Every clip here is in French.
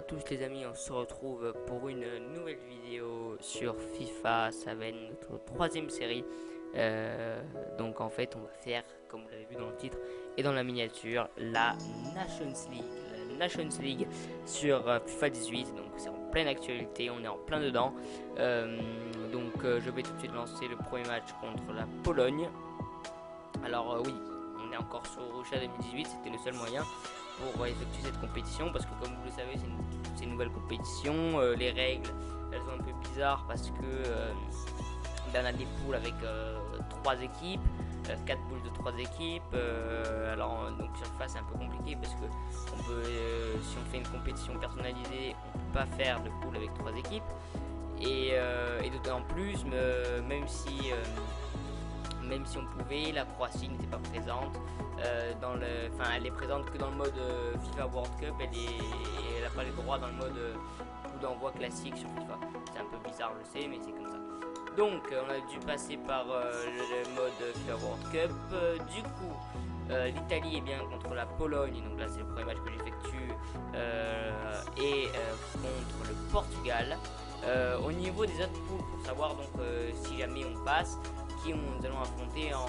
à tous les amis, on se retrouve pour une nouvelle vidéo sur FIFA. Ça va être notre troisième série. Donc en fait on va faire, comme vous l'avez vu dans le titre et dans la miniature, la Nations League. La Nations League sur FIFA 18, donc c'est en pleine actualité, on est en plein dedans. Je vais tout de suite lancer le premier match contre la Pologne. Alors oui, on est encore sur Russia 2018, c'était le seul moyen pour effectuer cette compétition parce que comme vous le savez c'est une nouvelle compétition. Les règles elles sont un peu bizarres parce que on a des poules avec 3 équipes, 4 poules de 3 équipes. Donc sur face c'est un peu compliqué parce que on peut, si on fait une compétition personnalisée on peut pas faire de poules avec 3 équipes et d'autant plus même si on pouvait, la Croatie n'était pas présente. Elle est présente que dans le mode FIFA World Cup. Elle n'a pas les droits dans le mode coup d'envoi classique sur FIFA. C'est un peu bizarre, je sais, mais c'est comme ça. Donc, on a dû passer par le mode FIFA World Cup. Du coup, l'Italie est bien contre la Pologne. Donc là, c'est le premier match que j'effectue. Contre le Portugal. Au niveau des autres poules, pour savoir donc si jamais on passe, qui nous allons affronter en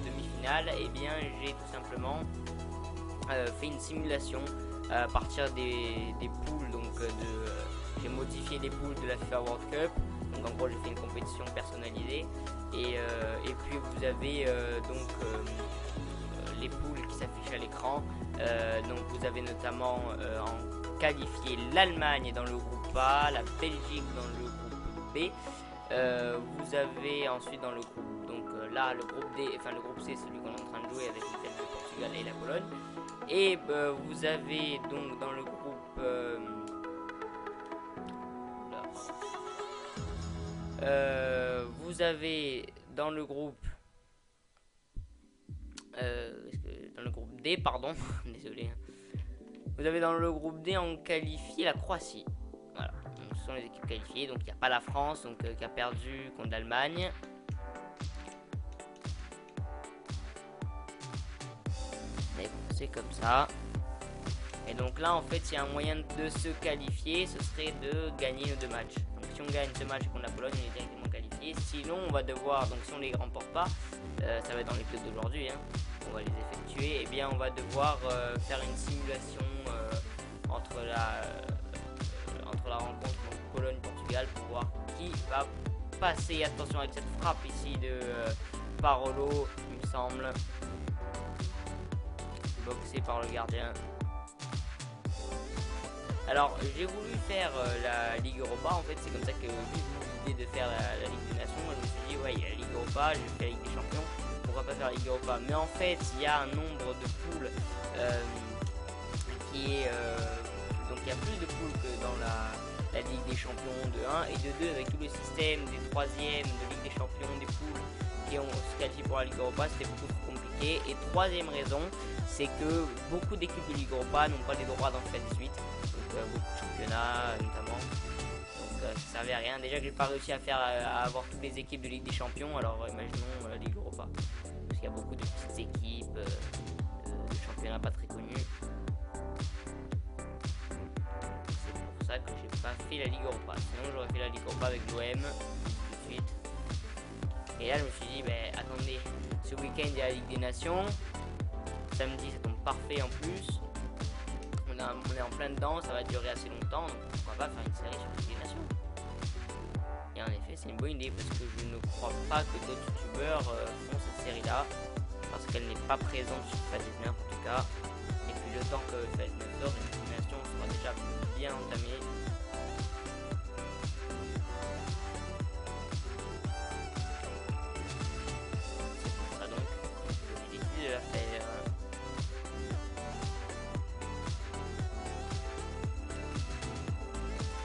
demi-finale, et bien j'ai tout simplement fait une simulation à partir des poules. J'ai modifié les poules de la FIFA World Cup. Donc en gros j'ai fait une compétition personnalisée et puis vous avez les poules qui s'affichent à l'écran. Donc vous avez notamment en qualifié l'Allemagne dans le groupe A, la Belgique dans le groupe B. Vous avez ensuite dans le groupe, là le groupe D, enfin le groupe C, celui qu'on est en train de jouer avec l'Italie, le Portugal et la Pologne. Et vous avez donc dans le groupe vous avez dans le groupe D, pardon, désolé. Vous avez dans le groupe D en qualifié la Croatie. Voilà, donc ce sont les équipes qualifiées. Donc il n'y a pas la France qui a perdu contre l'Allemagne. Mais bon, c'est comme ça. Et donc là en fait il y a un moyen de se qualifier, ce serait de gagner nos 2 matchs. Donc si on gagne ce match contre la Pologne, on est directement qualifié. Sinon on va devoir, donc si on les remporte pas, ça va être dans les clubs d'aujourd'hui, hein, on va les effectuer, et bien on va devoir faire une simulation entre la rencontre Pologne-Portugal pour voir qui va passer. Attention avec cette frappe ici de Parolo, il me semble, boxé par le gardien. Alors j'ai voulu faire la Ligue Europa, en fait c'est comme ça que j'ai eu l'idée de faire la Ligue des Nations. Moi je me suis dit ouais il y a la Ligue Europa, j'ai fait la Ligue des Champions, pourquoi pas faire la Ligue Europa. Mais en fait il y a un nombre de poules donc il y a plus de poules que dans la Ligue des Champions de 1 et de 2, avec tout le système des 3e de Ligue des Champions, des poules qui ont se qualifié pour la Ligue Europa, c'était beaucoup trop compliqué. Et troisième raison, c'est que beaucoup d'équipes de Ligue Europa n'ont pas les droits dans FIFA 18, beaucoup de championnats notamment. Donc ça servait à rien. Déjà que j'ai pas réussi à avoir toutes les équipes de Ligue des Champions, alors imaginons la Ligue Europa. Parce qu'il y a beaucoup de petites équipes, de championnats pas très connus. C'est pour ça que j'ai pas fait la Ligue Europa. Sinon j'aurais fait la Ligue Europa avec l'OM tout de suite. Et là je me suis dit, attendez, ce week-end il y a la Ligue des Nations. Samedi ça tombe parfait en plus. On est en plein dedans, ça va durer assez longtemps, donc pourquoi pas faire une série sur la Ligue des Nations. Et en effet c'est une bonne idée parce que je ne crois pas que d'autres youtubeurs font cette série là, parce qu'elle n'est pas présente sur FIFA 19 en tout cas. Et puis le temps que FIFA 19 sort, une nation sera déjà bien entamée. C'est pour ça donc que j'ai décidé de la faire.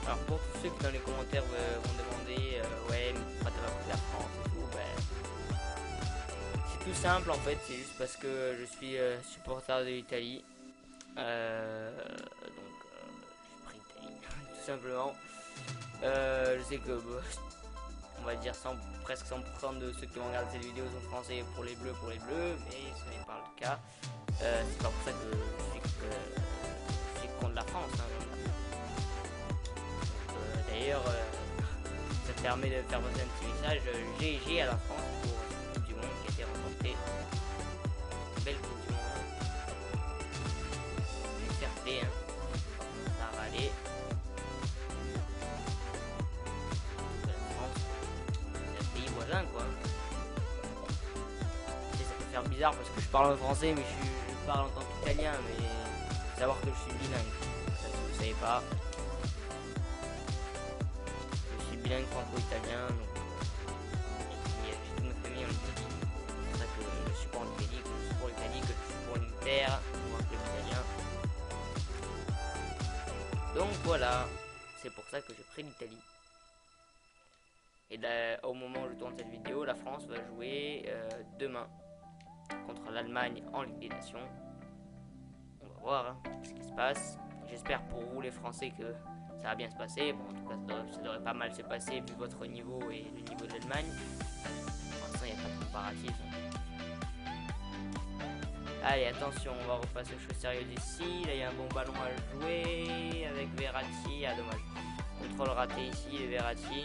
Alors pour tous ceux qui dans les commentaires vont demander ouais mais pourquoi t'as pas pris la France et tout, c'est tout simple en fait, c'est juste parce que je suis supporter de l'Italie. J'ai pris l'Italie tout simplement. Je sais que on va dire presque 100% de ceux qui vont regarder cette vidéo sont français pour les bleus, mais ce n'est pas le cas. C'est pas pour ça que je suis contre la France, hein. D'ailleurs, ça permet de faire passer un petit message GG à la France pour la Coupe du Monde qui a été remportée. Belle Coupe du Monde. Fair play, hein. Ça va aller. La France, c'est un pays voisin, quoi. Et ça peut faire bizarre parce que je parle en français, mais je parle en tant qu'italien, mais faut savoir que je suis bilingue. Ça, si vous savez pas. Bilingue franco-italien, donc j'ai toute ma famille en Italie. C'est pour ça que je suis pas en Italie, que je suis pour l'Italie, que je suis pour l'Inter, pour un club italien. Donc voilà, c'est pour ça que j'ai pris l'Italie. Et là, au moment où je tourne cette vidéo, la France va jouer demain contre l'Allemagne en Ligue des Nations. On va voir hein, ce qui se passe. J'espère pour vous les Français que ça va bien se passer. Bon, en tout cas, ça devrait pas mal se passer vu votre niveau et le niveau de l'Allemagne. Pour l'instant, il n'y a pas de comparatif. Allez, attention, on va repasser aux choses sérieuses ici. Là, il y a un bon ballon à jouer avec Verratti. Ah, dommage. Contrôle raté ici, Verratti.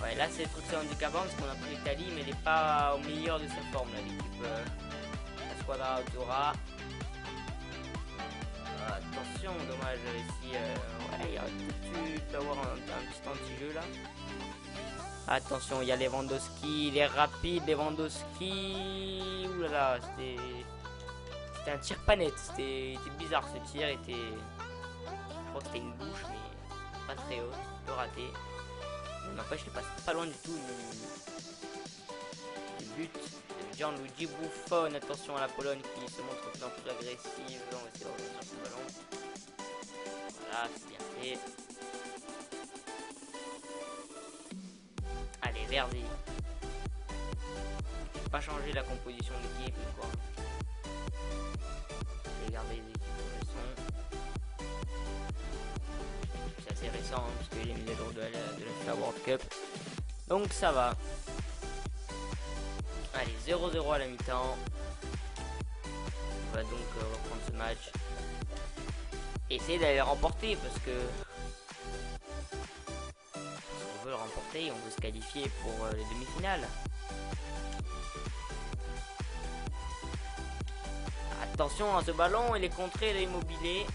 Ouais, là, c'est le truc c'est handicapant parce qu'on a pris l'Italie, mais elle n'est pas au meilleur de sa forme, l'équipe. La squadra Azzurra. Attention, dommage ici. Ouais, il y a peut-être avoir un petit anti-jeu là. Attention, il y a Lewandowski, il est rapide, Lewandowski. Ouh là là, c'était un tir pas net. C'était bizarre ce tir. Je crois que c'était une bouche, mais pas très haute, un peu raté. Mais n'empêche, je passe pas loin du tout du but. Gianluigi Buffon, attention à la Pologne qui se montre de plus en plus agressive. On va essayer de revenir sur ce ballon. Voilà, c'est bien fait. Allez, Verdi. Je vais pas changer la composition de l'équipe ou quoi. Je vais garder les équipes comme elles sont. C'est assez récent hein, parce que j'ai mis les jours de la FIFA World Cup. Donc ça va. Allez, 0-0 à la mi-temps. On va donc reprendre ce match. Essayer d'aller le remporter parce que si on veut le remporter, on veut se qualifier pour les demi-finales. Attention à ce ballon, il est contré, il est immobilé.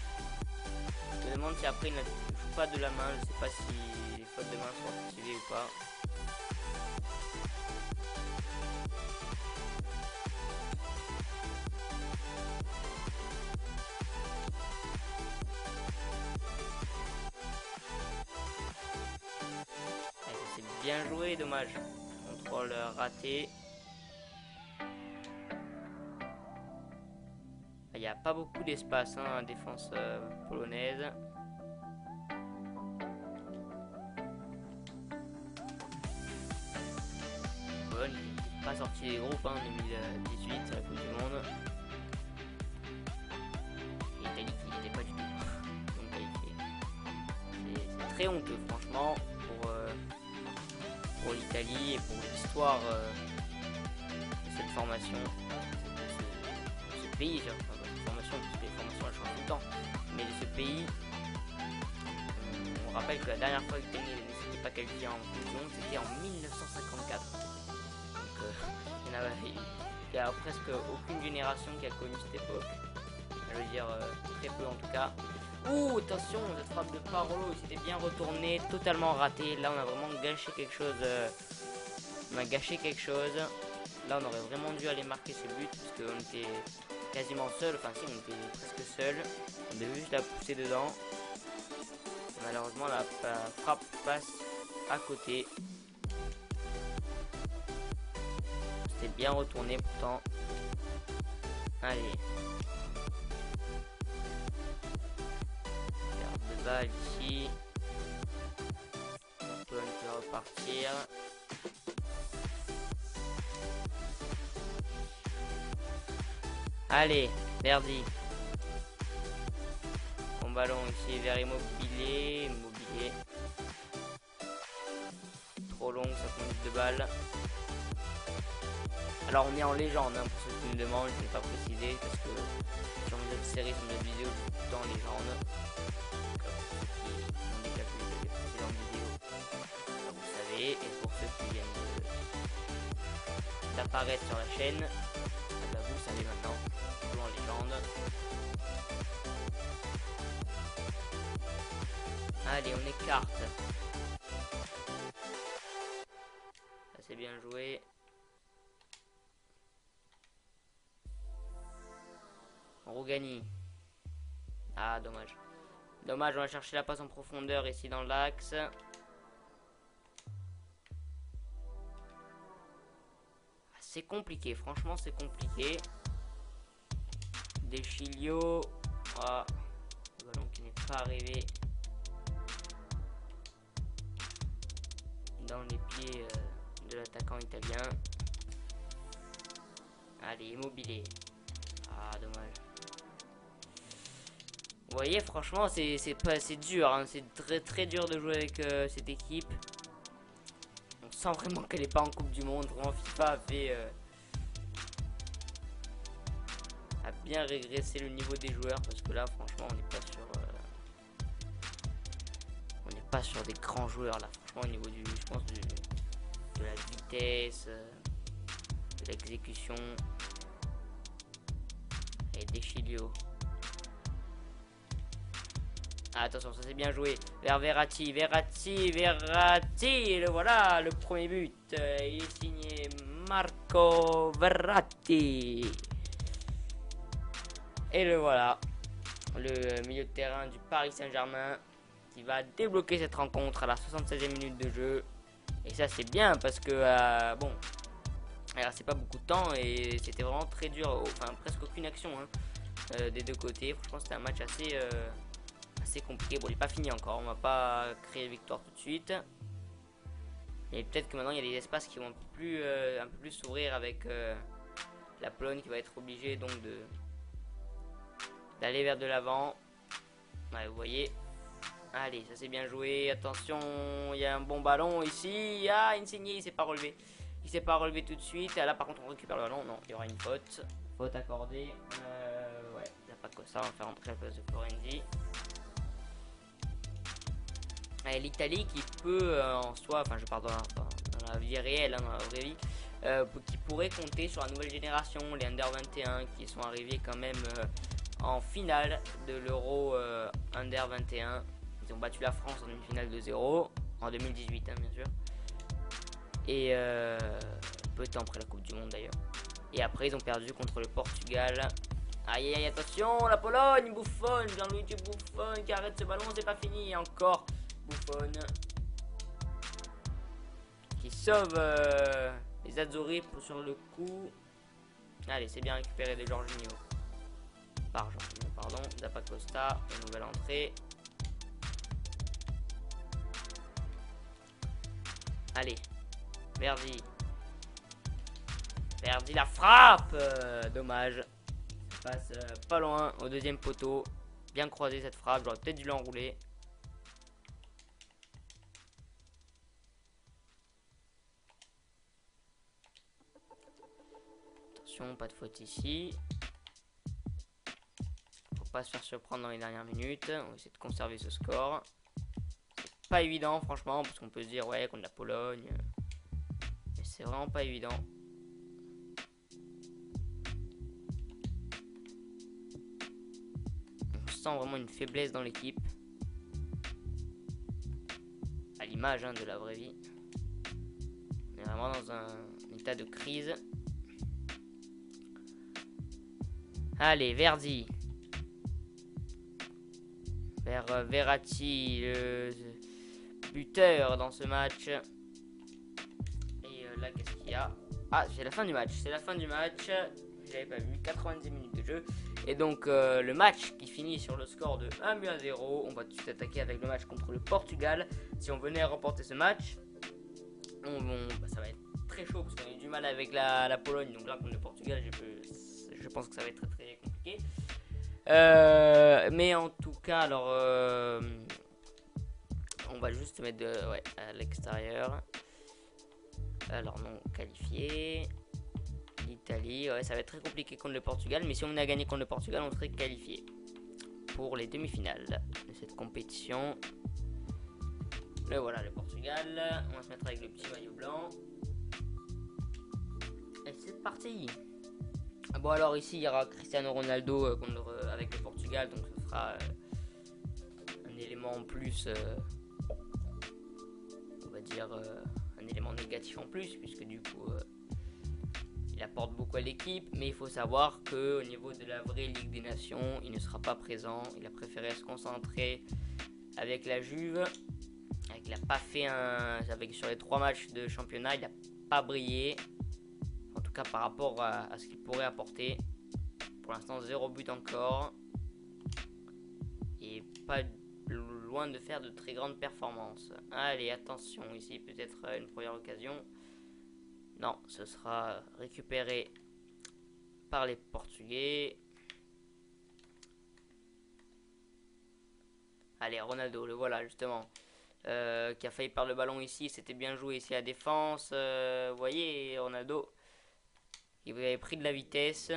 Je me demande si après il ne joue pas de la main. Je ne sais pas si les fautes de main sont activées ou pas. Bien joué, dommage. Contrôle raté. Il n'y a pas beaucoup d'espace hein, en défense polonaise. Pologne n'est pas sorti des groupes en 2018 à la Coupe du Monde. L'Italie qui n'était pas du tout donc qualifiée. C'est très honteux franchement pour l'Italie et pour l'histoire de cette formation, de ce pays, enfin de cette formation, parce que les formations elles changent tout le temps, mais de ce pays. On rappelle que la dernière fois que l'Italie ne s'était pas qualifiée en Coupe du Monde, c'était en 1954. Donc il y a presque aucune génération qui a connu cette époque. Je veux dire très peu en tout cas. Ouh, attention, cette frappe de Parolo, il s'était bien retourné, totalement raté. Là, on a vraiment gâché quelque chose. On a gâché quelque chose. Là, on aurait vraiment dû aller marquer ce but parce qu'on était quasiment seul. Enfin, si, on était presque seul. On devait juste la pousser dedans. Malheureusement, la frappe passe à côté. C'était bien retourné pourtant. Allez. Ici on peut repartir. Allez, Verdi. Bon ballon ici vers Immobilier. Trop long, ça compte de balles. Alors on est en légende hein, pour ceux qui me demandent, je n'ai pas précisé parce que sur mes autres séries, sur mes vidéos, je suis tout le temps en légende. apparaître sur la chaîne. Ah bah, vous le savez maintenant, jouons en légende. Allez, on écarte. Ça c'est bien joué. Rougani. Ah, dommage. Dommage, on va chercher la passe en profondeur ici dans l'axe. C'est compliqué, franchement c'est compliqué. Deschilio. Ah, le ballon qui n'est pas arrivé dans les pieds de l'attaquant italien. Allez, Immobilier. Ah, dommage. Vous voyez, franchement, c'est dur. Hein. C'est très dur de jouer avec cette équipe. On sent vraiment qu'elle n'est pas en Coupe du Monde. Vraiment, FIFA a bien régressé le niveau des joueurs parce que là, franchement, on n'est pas sur des grands joueurs là. Franchement, au niveau je pense de la vitesse, de l'exécution et des Deschilio. Ah, attention, ça c'est bien joué. Vers Verratti. Et le voilà, le premier but. Il est signé Marco Verratti. Et le voilà. Le milieu de terrain du Paris Saint-Germain qui va débloquer cette rencontre à la 76e minute de jeu. Et ça c'est bien parce que, bon, alors c'est pas beaucoup de temps et c'était vraiment très dur. Enfin, presque aucune action hein, des deux côtés. Franchement, c'était un match assez compliqué. Bon, il n'est pas fini encore, on va pas créer victoire tout de suite. Et peut-être que maintenant il y a des espaces qui vont un peu plus s'ouvrir avec la Pologne qui va être obligée donc d'aller vers de l'avant. Ouais, vous voyez. Allez, ça c'est bien joué. Attention, il y a un bon ballon ici. Ah, Insigne, il s'est pas relevé. Il s'est pas relevé tout de suite. Là par contre on récupère le ballon. Non, il y aura une faute. Faute accordée. Ouais, il n'y a pas que ça. On va faire entrer la place de Florenzi. L'Italie qui peut en soi, enfin je parle dans la vie réelle, hein, dans la vraie vie, qui pourrait compter sur la nouvelle génération, les Under 21 qui sont arrivés quand même en finale de l'Euro Under 21. Ils ont battu la France en une finale de 0 en 2018 hein, bien sûr. Et peu de temps après la Coupe du Monde d'ailleurs. Et après ils ont perdu contre le Portugal. Aïe aïe attention, la Pologne, Buffon, Gianluigi Buffon qui arrête ce ballon, c'est pas fini, et encore Buffon qui sauve les Azzurri sur le coup. Allez, c'est bien récupéré de Jorginho. Pardon, Zappacosta, une nouvelle entrée. Allez, Verdi, la frappe, dommage. Passe pas loin au deuxième poteau. Bien croisé cette frappe, j'aurais peut-être dû l'enrouler. Attention, pas de faute ici. Faut pas se faire surprendre dans les dernières minutes. On va essayer de conserver ce score. C'est pas évident franchement, parce qu'on peut se dire ouais contre la Pologne. Mais c'est vraiment pas évident. On sent vraiment une faiblesse dans l'équipe. À l'image hein, de la vraie vie. On est vraiment dans un état de crise. Allez, Verdi. Vers Verratti, le buteur dans ce match. Et là, qu'est-ce qu'il y a? Ah, c'est la fin du match. C'est la fin du match. J'avais pas vu. 90 minutes de jeu. Et donc, le match qui finit sur le score de 1-0. On va tout de suite attaquer avec le match contre le Portugal. Si on venait à remporter ce match, ça va être très chaud parce qu'on a eu du mal avec la Pologne. Donc là, contre le Portugal, je pense que ça va être très compliqué. Mais en tout cas, alors on va juste mettre à l'extérieur. Alors non, qualifié. L'Italie, ouais, ça va être très compliqué contre le Portugal. Mais si on venait à gagner contre le Portugal, on serait qualifié pour les demi-finales de cette compétition. Le voilà, le Portugal. On va se mettre avec le petit maillot blanc. Et parti. Bon alors ici il y aura Cristiano Ronaldo avec le Portugal, donc ce sera un élément en plus, on va dire un élément négatif en plus, puisque du coup il apporte beaucoup à l'équipe, mais il faut savoir que au niveau de la vraie Ligue des Nations, il ne sera pas présent. Il a préféré se concentrer avec la Juve. Il n'a pas fait sur les 3 matchs de championnat, il n'a pas brillé. En tout cas par rapport à ce qu'il pourrait apporter. Pour l'instant 0 but encore. Et pas loin de faire de très grandes performances. Allez, attention, ici peut-être une première occasion. Non, ce sera récupéré par les Portugais. Allez, Ronaldo, le voilà justement. Qui a failli perdre le ballon ici. C'était bien joué ici à la défense. Vous voyez, Ronaldo, il avait pris de la vitesse.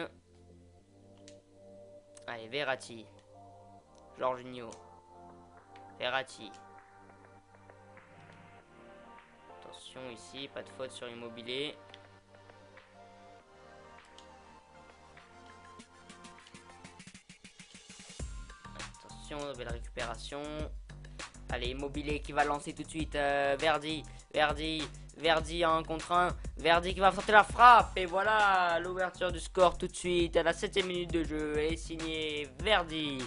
Allez, Verratti. Jorginho. Verratti. Attention ici, pas de faute sur Immobilier. Attention, belle récupération. Allez, Immobilier qui va lancer tout de suite. Verdi en 1 contre 1. Verdi qui va affronter la frappe. Et voilà l'ouverture du score tout de suite à la 7e minute de jeu. Et signé Verdi,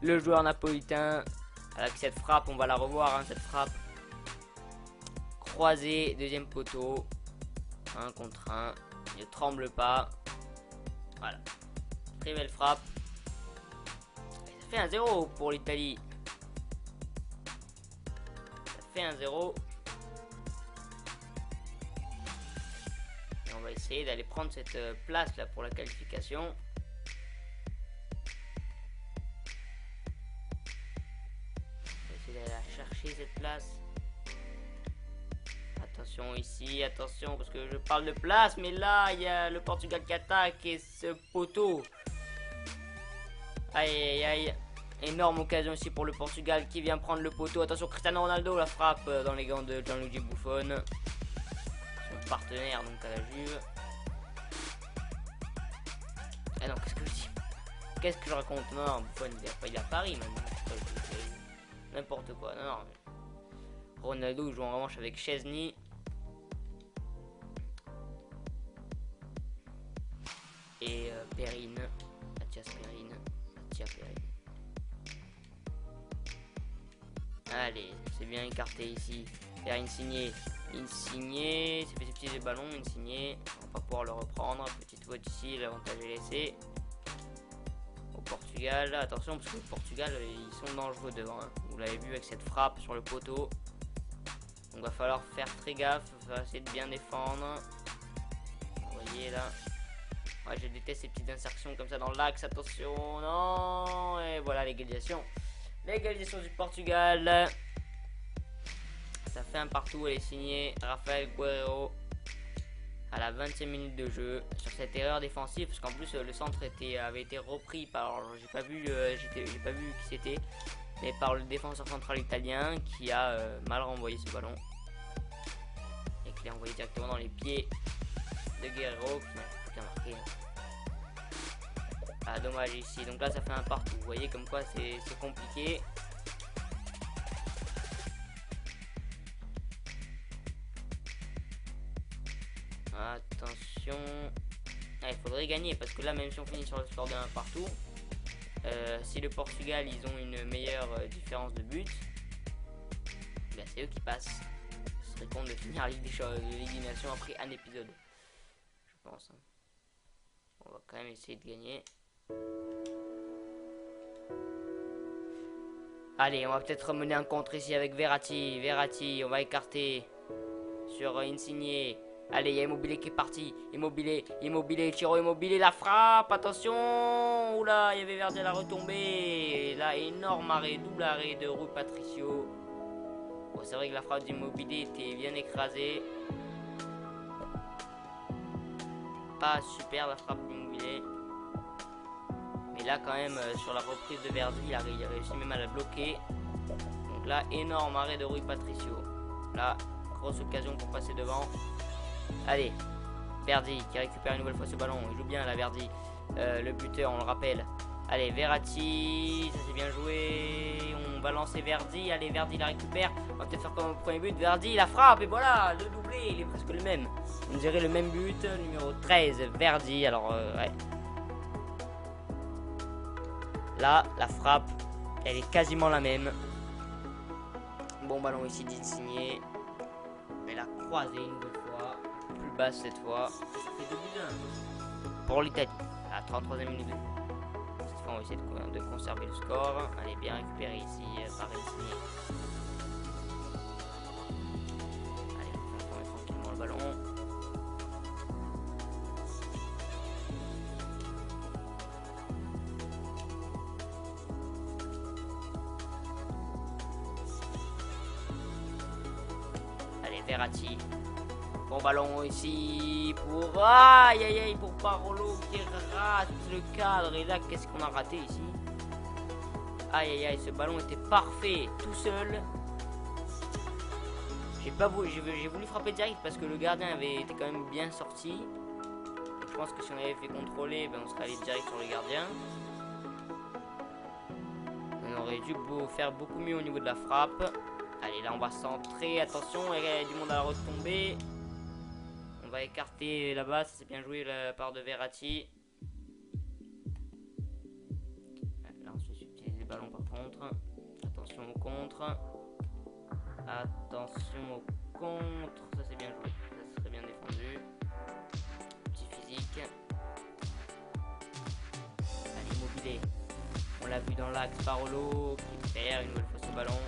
le joueur napolitain. Avec cette frappe, on va la revoir, hein, cette frappe. Croisé, deuxième poteau. 1 contre 1. Il ne tremble pas. Voilà. Très belle frappe. Ça fait 1-0 pour l'Italie. Ça fait 1-0. Et on va essayer d'aller prendre cette place là pour la qualification. On va essayer d'aller la chercher cette place. Attention ici, attention, parce que je parle de place, mais là, il y a le Portugal qui attaque et ce poteau. Aïe, aïe, aïe. Énorme occasion ici pour le Portugal qui vient prendre le poteau. Attention, Cristiano Ronaldo, la frappe dans les gants de Gianluigi Buffon. Son partenaire, donc, à la Juve. Ah non, qu'est-ce que je dis? Qu'est-ce que je raconte? Non, Buffon, il est à Paris, maintenant. N'importe quoi, non. Ronaldo joue en revanche avec Chesney. Et Perrine. Mathias Perrine. Allez, c'est bien écarté ici. Perrine signé. Insigné. C'est fait utiliser le ballon. Insigné. On va pas pouvoir le reprendre. Petite faute ici. L'avantage est laissé au Portugal. Attention, parce que le Portugal, ils sont dangereux devant. Hein. Vous l'avez vu avec cette frappe sur le poteau. Donc va falloir faire très gaffe, va essayer de bien défendre. Vous voyez là. Ouais, je déteste ces petites insertions comme ça dans l'axe, attention, non. Et voilà l'égalisation. L'égalisation du Portugal. Ça fait un partout, elle est signée Rafael Guerreiro à la 20e minute de jeu. Sur cette erreur défensive, parce qu'en plus le centre avait été repris par, j'ai pas vu qui c'était, mais par le défenseur central italien qui a mal renvoyé ce ballon et qui l'a envoyé directement dans les pieds de Guerreiro qui n'a plus qu'à marquer. Ah, dommage ici, donc là ça fait un partout. Vous voyez comme quoi c'est compliqué. Attention, il faudrait gagner parce que là même si on finit sur le score de 1 partout, si le Portugal ils ont une meilleure différence de but, ben c'est eux qui passent. Ce serait con de finir la Ligue des Nations après un épisode, je pense. On va quand même essayer de gagner. Allez, on va peut-être mener un contre ici avec Verratti, on va écarter sur Insigne. Allez, il y a Immobilier qui est parti. Immobilier, Chiro Immobilier, la frappe, attention. Oula, il y avait Verdi à la retombée. Là, énorme arrêt, double arrêt de Rui Patricio. Bon, c'est vrai que la frappe d'Immobilier était bien écrasée. Pas super la frappe d'Immobilier. Mais là, quand même, sur la reprise de Verdi, il a réussi même à la bloquer. Donc là, énorme arrêt de Rui Patricio. Là, grosse occasion pour passer devant. Allez, Verdi qui récupère une nouvelle fois ce ballon. Il joue bien là, Verdi. Le buteur, on le rappelle. Allez, Verratti, ça c'est bien joué. On va lancer Verdi. Allez, Verdi la récupère. On va peut-être faire comme au premier but. Verdi la frappe et voilà, le doublé. Il est presque le même. On dirait le même but. Numéro 13, Verdi. Alors, ouais. Là, la frappe, elle est quasiment la même. Bon ballon ici d'Insigne. Mais la croisée une nouvelle fois. Plus basse cette fois. Ça fait 2-1 pour l'Italie. À la 33e minute. Cette fois, on va essayer de conserver le score. Allez, bien récupéré ici par Insigne. Allez, on met tranquillement le ballon. Verratti. Bon ballon ici pour... Aïe aïe aïe pour Parolo qui rate le cadre. Et là, qu'est-ce qu'on a raté ici? Aïe aïe aïe, ce ballon était parfait tout seul. J'ai voulu frapper direct parce que le gardien avait été quand même bien sorti. Je pense que si on avait fait contrôler, ben on serait allé direct sur le gardien. On aurait dû faire beaucoup mieux au niveau de la frappe. Allez, là on va centrer, attention, il y a du monde à la retombée. On va écarter là-bas, ça c'est bien joué la part de Verratti. Là on se subtilise les ballons par contre. Attention au contre. Attention au contre, ça c'est bien joué, ça serait bien défendu. Petit physique. Allez, Immobilier. On l'a vu dans l'axe, Parolo qui perd une nouvelle fois ce ballon.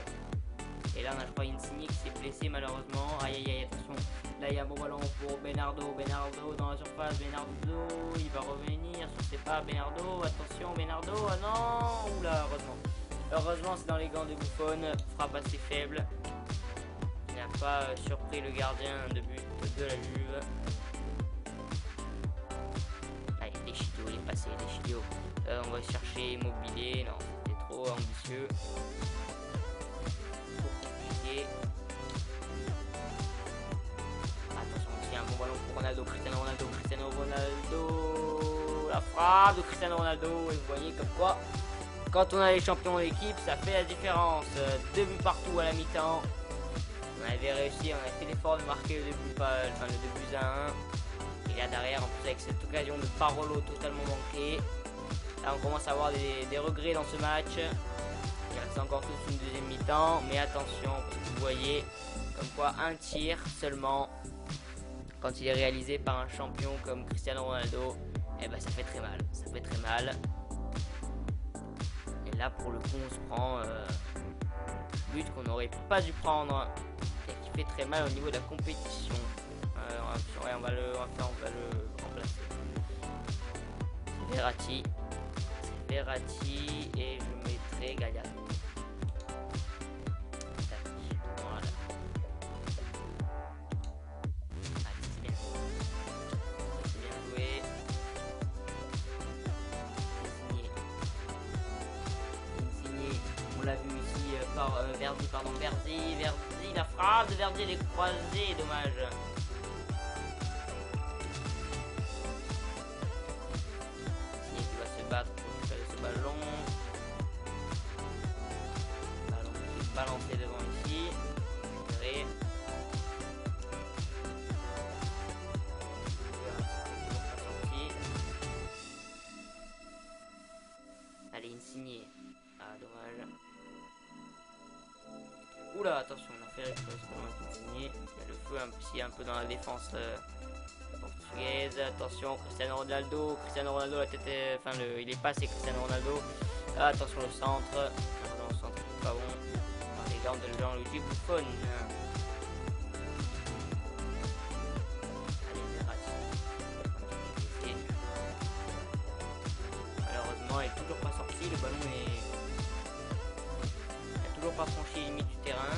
Et là on a je crois Insigne qui s'est blessé malheureusement. Aïe aïe aïe, attention. Là il y a un bon ballon pour Bernardo. Bernardo dans la surface. Bernardo, il va revenir. Je sais pas, Bernardo. Attention Bernardo. Ah non. Oula, heureusement. Heureusement c'est dans les gants de Buffon. Frappe assez faible. Il n'a pas surpris le gardien de but de la Juve. Allez, Deschio, il est passé, Deschio. On va chercher Immobilier. Non, c'était trop ambitieux. Attention, il y a un bon ballon pour Ronaldo, Cristiano Ronaldo, la frappe de Cristiano Ronaldo, et vous voyez comme quoi, quand on a les champions de l'équipe, ça fait la différence. 2 buts partout à la mi-temps, on avait réussi, on a fait l'effort de marquer le 2 buts à 1, et là derrière, en plus avec cette occasion de Parolo totalement manquée, là on commence à avoir des regrets dans ce match. Il reste encore toute une deuxième mi-temps, mais attention, parce que vous voyez comme quoi un tir seulement, quand il est réalisé par un champion comme Cristiano Ronaldo, eh ben ça fait très mal, ça fait très mal. Et là pour le coup on se prend but qu'on n'aurait pas dû prendre et qui fait très mal au niveau de la compétition. On va le remplacer. Verratti et je mettrai Galliano. Voilà. Allez, c'est bien. C'est bien joué. Insigne. On l'a vu ici par Verdi, la frappe de Verdi, elle est croisée, dommage. Insigne qui va se battre pour récupérer ce ballon. Ballon qui est balancé devant ici. Récupéré. Allez, Insigne. Ah, dommage. Oula, attention, on a fait récupérer ce ballon avec Insigne. Il y a le feu un peu dans la défense portugaise. Attention, Cristiano Ronaldo, la tête est, il est passé Cristiano Ronaldo. Ah, attention le centre. Non, le centre c'est pas bon. Les gants de Gianluigi Buffon. Allez, Verratti. Malheureusement, il est toujours pas sorti. Le ballon n'a toujours pas franchi les limites du terrain.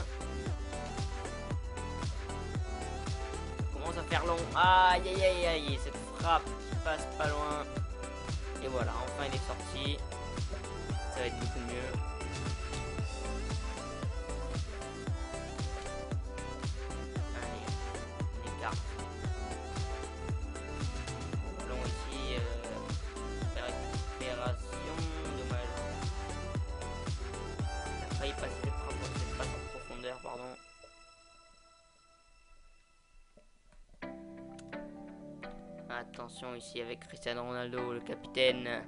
Commence à faire long. Aïe aïe aïe aïe, cette frappe qui passe pas loin. Et voilà, enfin il est sorti. Ça va être beaucoup mieux. Allez, on écarte. Attention ici avec Cristiano Ronaldo, le capitaine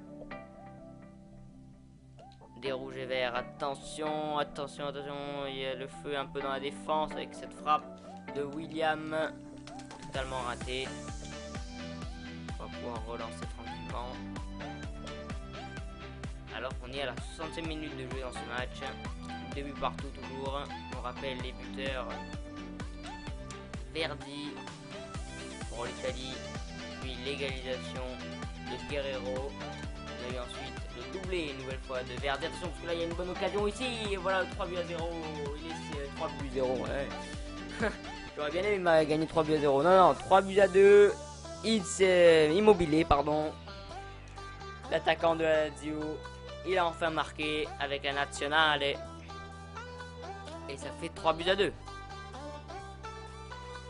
des rouges et verts. Attention, attention, attention. Il y a le feu un peu dans la défense avec cette frappe de William. Totalement raté. On va pouvoir relancer tranquillement. Alors qu'on est à la 60e minute de jeu dans ce match. Début partout toujours. On rappelle les buteurs. Verdi pour l'Italie. Puis l'égalisation de Guerrero. On a eu ensuite le doublé une nouvelle fois de Verdi. Attention parce que là il y a une bonne occasion ici. Et voilà le 3 buts à 0. Il est 3 buts à 0. Ouais. J'aurais bien aimé gagner 3 buts à 0. Non, non, 3 buts à 2. Immobilier, pardon. L'attaquant de la Lazio. Il a enfin marqué avec un national. Et ça fait 3 buts à 2.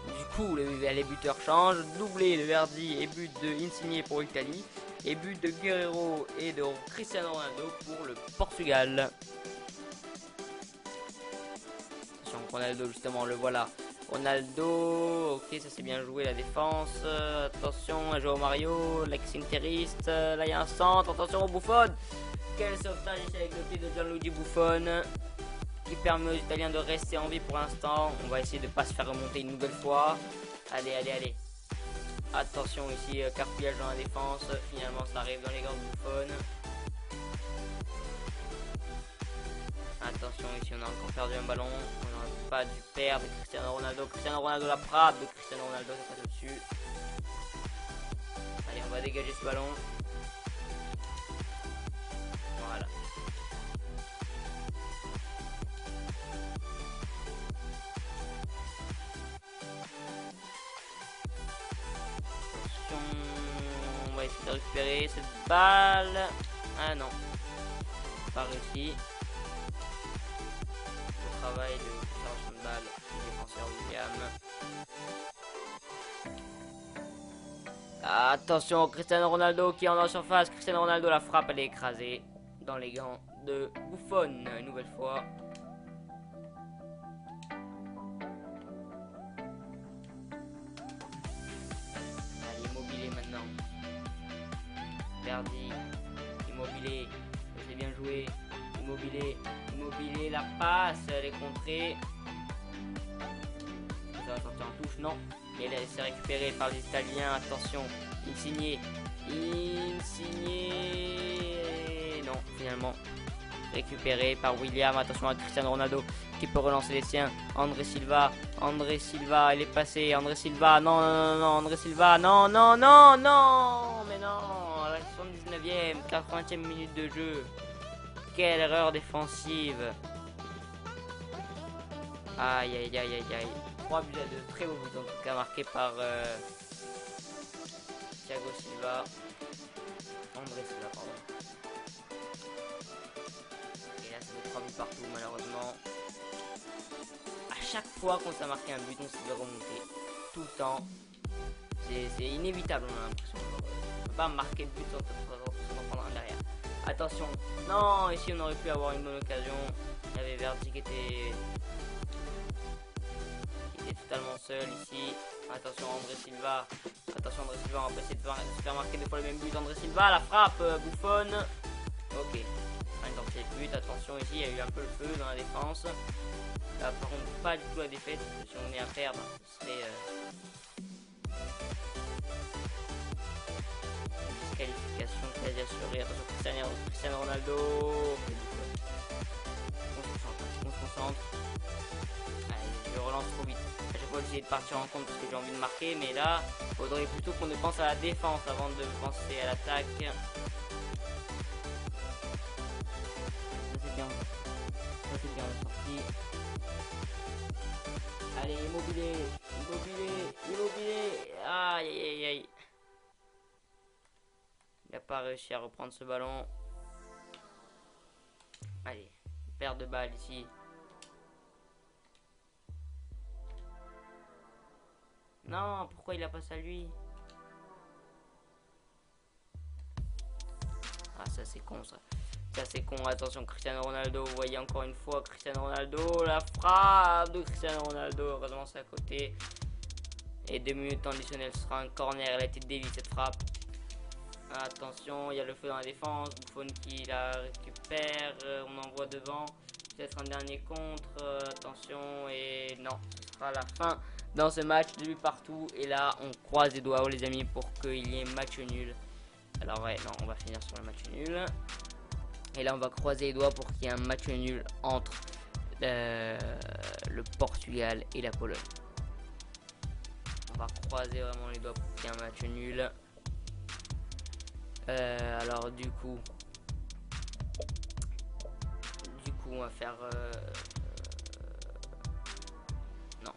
Du coup, les buteurs changent. Doublé de Verdi et but de Insigne pour l'Italie. Et but de Guerrero et de Cristiano Ronaldo pour le Portugal. Attention, Ronaldo, justement, le voilà. Ronaldo, ok, ça c'est bien joué la défense. Attention, Joao Mario, l'ex-interiste. Là, il y a un centre. Attention au Buffon. Quel sauvetage ici avec le pied de Gianluigi Buffon, qui permet aux Italiens de rester en vie pour l'instant. On va essayer de ne pas se faire remonter une nouvelle fois. Allez, allez, allez. Attention ici, carpillage dans la défense. Finalement, ça arrive dans les gants de Buffon. Attention, ici, on a encore perdu un ballon. On n'aurait pas dû perdre. Cristiano Ronaldo. Cristiano Ronaldo, la frappe de Cristiano Ronaldo, ça passe au-dessus. Allez, on va dégager ce ballon. Voilà. On va essayer de récupérer cette balle. Ah non, pas réussi. Le travail de récupération de balle du défenseur William. Attention, Cristiano Ronaldo qui est en surface. Cristiano Ronaldo, la frappe, elle est écrasée dans les gants de Buffon une nouvelle fois. Allez, Immobilier maintenant. Verdi, Immobilier, c'est bien joué. Immobilier, Immobilier, la passe, elle est contrée. Ça va sortir en touche, non. Et elle est récupérée par les Italiens. Attention, Insigne, non, finalement récupéré par William. Attention à Cristiano Ronaldo qui peut relancer les siens. André Silva, il est passé. André Silva, non, non, non, André Silva, non, non, non, non, mais non, à la 79e, 80e minute de jeu. Quelle erreur défensive. Aïe, aïe, aïe, aïe, aïe. 3 buts à 2, très beau but en tout cas, marqué par Thiago Silva. André Silva, pardon. Et là, c'est 3 buts partout, malheureusement. À chaque fois qu'on s'est marqué un but, on s'est fait remonter. Tout le temps. C'est inévitable, on a l'impression. On ne peut pas marquer de but sans prendre un derrière. Attention. Non, ici, on aurait pu avoir une bonne occasion. Il y avait Verdi qui était totalement seul ici. Attention André Silva. Attention André Silva, on va essayer de se faire marquer deux fois le même but. André Silva, la frappe, Buffon. Ok. Un identité de but. Attention ici, il y a eu un peu le feu dans la défense. Là par contre pas du tout la défaite. Si on est à perdre, ce serait une disqualification quasi assurée. Attention Cristiano Ronaldo. On se concentre. Je relance trop vite. À chaque fois j'essaie de partir en compte parce que j'ai envie de marquer, mais là il faudrait plutôt qu'on ne pense à la défense avant de penser à l'attaque. Ça c'est bien. Ça c'est bien la sortie. Allez, Immobilier. Aïe aïe aïe aïe. Il n'a pas réussi à reprendre ce ballon. Allez, perte de balle ici. Non, pourquoi il a passé à lui? Ah, ça c'est con ça. Ça c'est con. Attention, Cristiano Ronaldo. Vous voyez encore une fois Cristiano Ronaldo. La frappe de Cristiano Ronaldo. Heureusement, c'est à côté. Et 2 minutes additionnelles, ce sera un corner. Elle a été déviée cette frappe. Attention, il y a le feu dans la défense. Buffon qui la récupère. On envoie devant. Peut-être un dernier contre. Attention. Et non, ce sera la fin dans ce match. 2 buts partout. Et là, on croise les doigts, les amis, pour qu'il y ait match nul. Alors, ouais, non, on va finir sur le match nul. Et là, on va croiser les doigts pour qu'il y ait un match nul entre le Portugal et la Pologne. On va croiser vraiment les doigts pour qu'il y ait un match nul. Alors du coup on va faire non,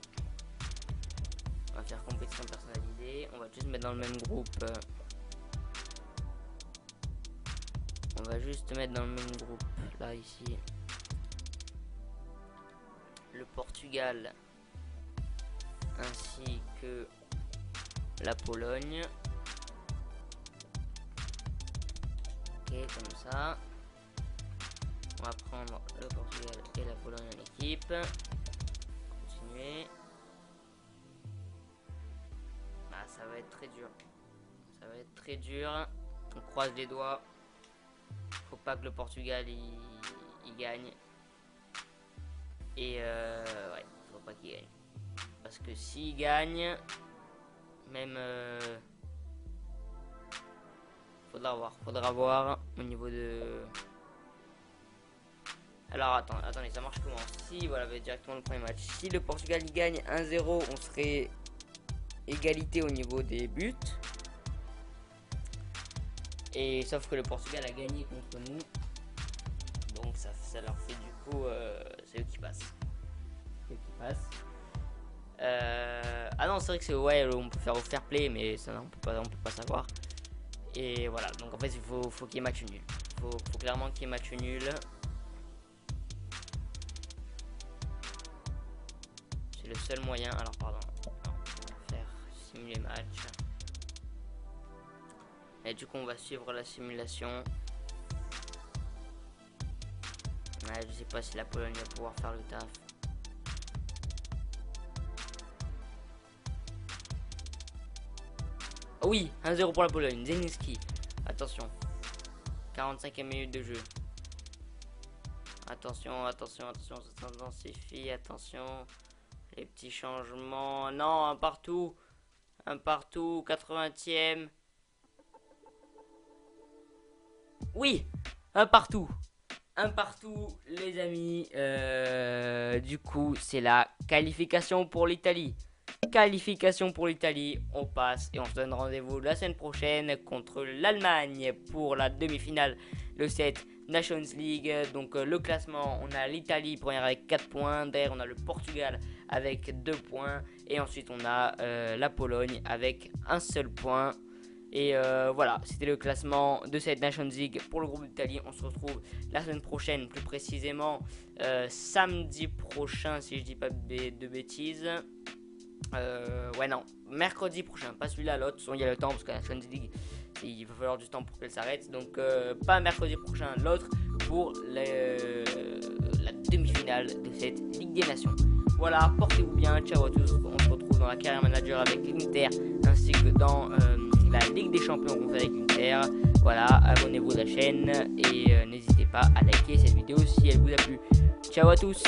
on va faire compétition personnalisée. On va juste mettre dans le même groupe. On va juste mettre dans le même groupe là ici le Portugal ainsi que la Pologne. Ok, comme ça. On va prendre le Portugal et la Pologne en équipe. Continuer. Ah, ça va être très dur. Ça va être très dur. On croise les doigts. Faut pas que le Portugal il gagne. Et ouais, faut pas qu'il gagne. Parce que s'il gagne, même faudra voir au niveau de. Alors attendez, ça marche comment? Si voilà, directement le premier match. Si le Portugal il gagne 1-0, on serait égalité au niveau des buts. Et sauf que le Portugal a gagné contre nous. Donc ça leur fait du coup c'est eux qui passent. Ah non, c'est vrai que c'est ouais, on peut faire au fair play, mais ça on peut pas savoir. Et voilà, donc en fait il faut qu'il y ait match nul. Faut clairement qu'il y ait match nul. C'est le seul moyen. Alors pardon, non, on va faire simuler match. Et du coup on va suivre la simulation. Ouais, je sais pas si la Pologne va pouvoir faire le taf. Oh oui, 1-0 pour la Pologne. Zelinski. Attention. 45e minute de jeu. Attention, ça s'intensifie. Attention. Les petits changements. Non, un partout. 80e. Oui, un partout, les amis. Du coup, c'est la qualification pour l'Italie. On passe et on se donne rendez-vous la semaine prochaine contre l'Allemagne pour la demi-finale de cette Nations League. Donc le classement, on a l'Italie première avec 4 points, derrière on a le Portugal avec 2 points et ensuite on a la Pologne avec un seul point. Et voilà, c'était le classement de cette Nations League pour le groupe d'Italie. On se retrouve la semaine prochaine, plus précisément samedi prochain si je dis pas de bêtises. Ouais non, mercredi prochain, pas celui-là, l'autre. Il y a le temps parce que la Nations League, il va falloir du temps pour qu'elle s'arrête. Donc pas mercredi prochain, l'autre pour la demi-finale de cette Ligue des Nations. Voilà, portez-vous bien, ciao à tous. On se retrouve dans la carrière manager avec l'Inter ainsi que dans la Ligue des Champions qu'on fait avec l'Inter. Voilà, abonnez-vous à la chaîne et n'hésitez pas à liker cette vidéo si elle vous a plu. Ciao à tous.